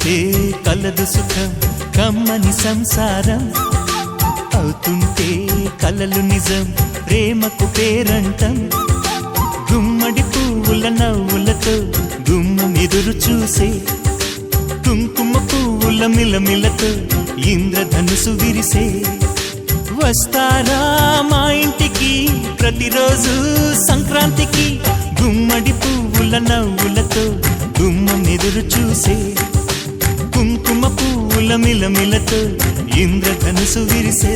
కలిసుంటే కలదు సుఖం కమ్మని సంసారం అవుతుంటే కలలు నిజం ప్రేమకు పేరంటం గుమ్మడి పువ్వుల నవ్వులతో గుమ్మం ఎదురు చూసే కుంకుమ పువ్వుల మిలమిలతో ఇంద్రధనుసు విరిసే వస్తారా మా ఇంటికి ప్రతిరోజు సంక్రాంతికి గుమ్మడి పువ్వుల నవ్వులతో గుమ్మం ఎదురు చూసే కుంకుమ పువ్వుల మిలమిలతో ఇంద్రధనుసు విరిసే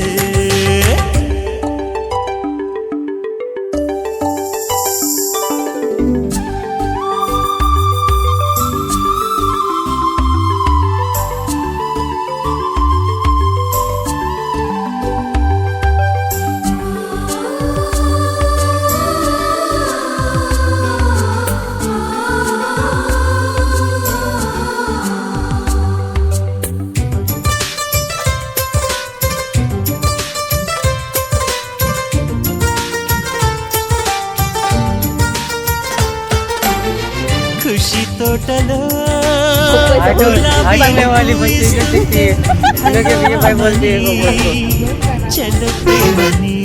खुशी तोटलो चलो प्रेमनी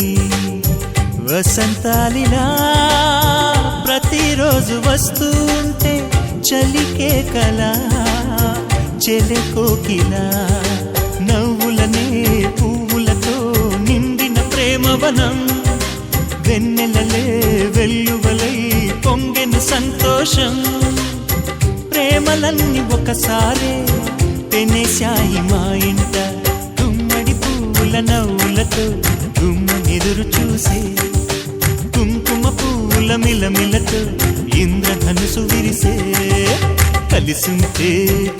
వసంతాలిలా ప్రతిరోజు వస్తుంటే చలికే కల చెలె కోకిలా నవ్వులనే పువ్వులతో నిండిన ప్రేమవనం వెన్నెలలే వెల్లువలై పొంగెను సంతోషం ప్రేమలన్నీ ఒకసారే పెనేశాయి మా ఇంట గుమ్మడి పువ్వుల నవ్వులతో గుమ్మం ఎదురు చూసే కుంకుమ పువ్వుల మిలమిలతో ఇంద్రధనుసు విరిసే కలిసుంటే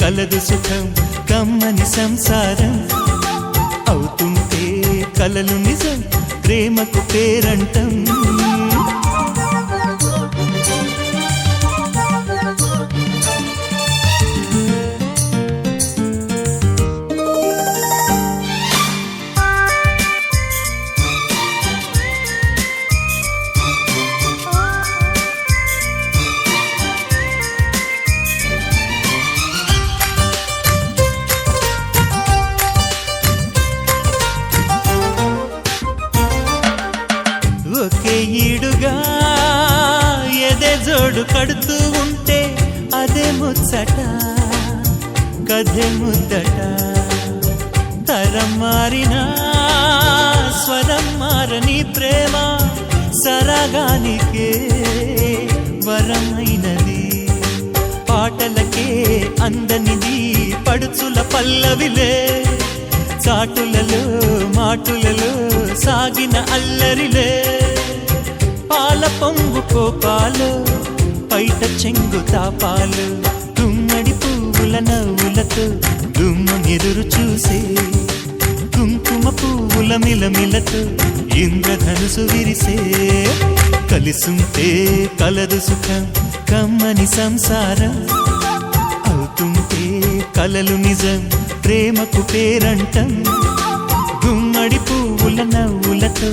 కలదు సుఖం కమ్మని సంసారం అవుతుంటే కలలు నిజం ప్రేమకు పేరంటం ఒకే ఈడుగా ఎదే జోడు కడుతూ ఉంటే అదే ముచ్చట కథే ముద్దట తరం మారినా స్వరం మారని ప్రేమ సరగానికే వరమైనది పాటలకే అందనిది పడుచుల పల్లవిలే చాటులలో మాటులలో సాగిన అల్లరిలే పాల పొంగు కోపాలు పైట చెంగు తాపాలు గుమ్మడి పువ్వుల నవ్వులతో గుమ్మం ఎదురు చూసే కుంకుమ పువ్వుల మిలమిలతో ఇంద్రధనుసు విరిసే కలిసుంటే కలదు సుఖం కమ్మని సంసారం అవుతుంటే కలలు నిజం ప్రేమకు పేరంటం గుమ్మడి పువ్వుల నవ్వులతో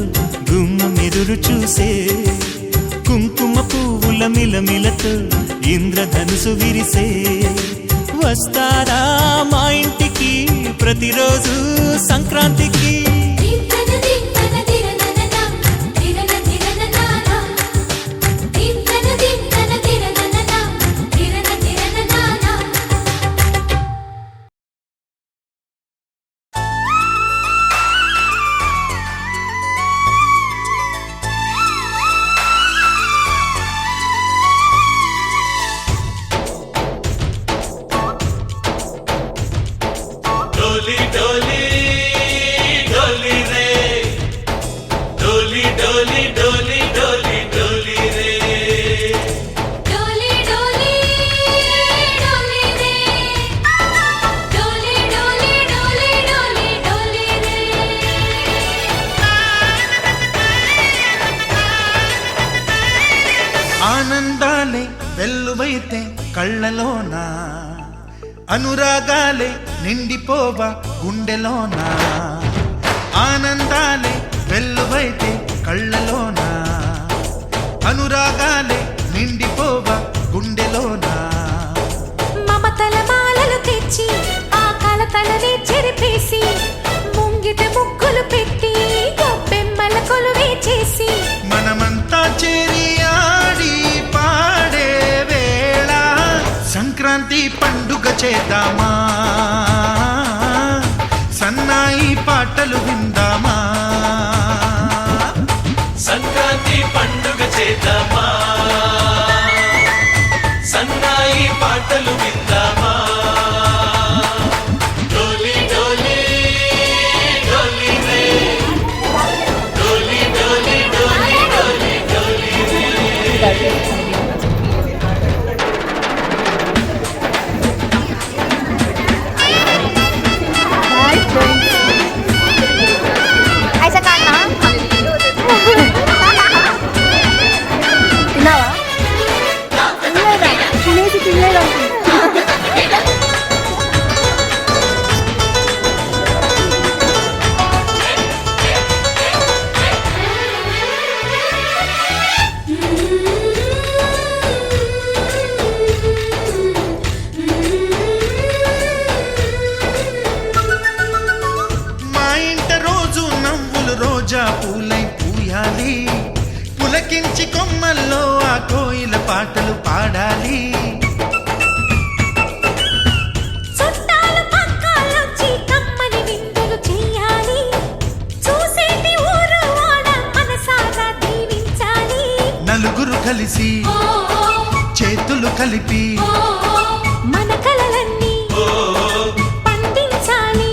గుమ్మం ఎదురు చూసే కుంకుమ పువ్వుల మిలమిలతో ఇంద్రధనుసు విరిసే వస్తారా మా ఇంటికి ప్రతిరోజు సంక్రాంతికి ఆనందాలే వెల్లువైతే కళ్ళలోన అనురాగాలే నిండిపోవా గుండెలోన ఆనందాలే వెల్లువైతే కళ్ళలోన అనురాగాలే నిండిపోవా గుండెలోన మమతల మాలలు తెచ్చి చేద్దామా సన్నాయి పాటలు విందామా సంక్రాంతి పండుగ చేద్దామా సన్నాయి పాటలు విందామా డోలి డోలి డోలి రే డోలి డోలి డోలి డోలి డోలి రే ऐसा करना తిన్నావా తినేసి తినలేదా మా ఇంట రోజు నవ్వులు రోజా పూలై పూయాలి పులకించి కొమ్మల్లో ఆ కోయిల పాటలు పాడాలి చుట్టాలు పక్కాలొచ్చి కమ్మని విందులు చెయ్యాలి చూసేటి ఊరు వాడ మనసారా దీవించాలి నలుగురు కలిసి చేతులు కలిపి మన కలలన్నీ పండించాలి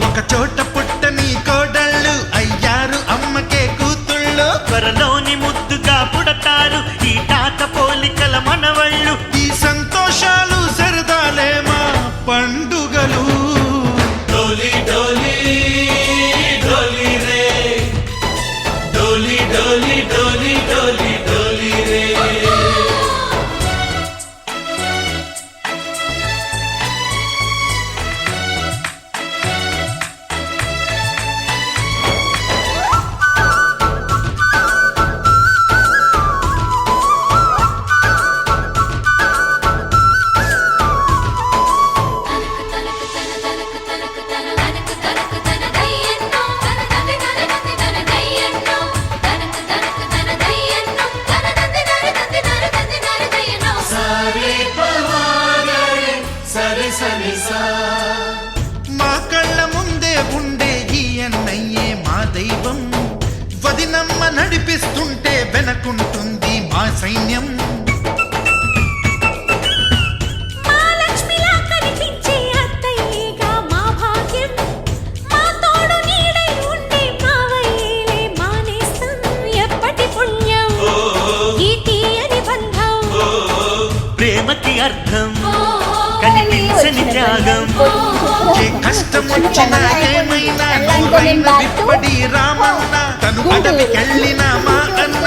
ఒక చోట పుట్టని కోడళ్ళు అయ్యారు అమ్మకే కూతుళ్ళు త్వరలోని ముద్దుగా పుడతారు ఈ తాత పోలికల మనవళ్ళు ఈ సంతోషాలు సరదాలే మా పండుగలు డోలి డోలి డోలి రే డోలి డోలి డోలి డోలి డోలి రే సరి సరి సా మా కళ్ళ ముందే ఉండే ఈ అన్నయ్యే మా దైవం వదినమ్మ నడిపిస్తుంటే వెనకుంటుంది మా సైన్యం మా లక్ష్మిలా కనిపించే అత్తయ్యేగా మా భాగ్యం మా తోడు నీడై ఉండే మావయ్యేలే మానేస్తాం ఎప్పటి పుణ్యం ఈ తీయని బంధం ప్రేమకి అర్థం కనిపించని త్యాగం ఏ కష్టం వచ్చినా ఏమైనా నూరైన విప్పడి రామన్న తను అడవికెళ్ళిన మా అన్న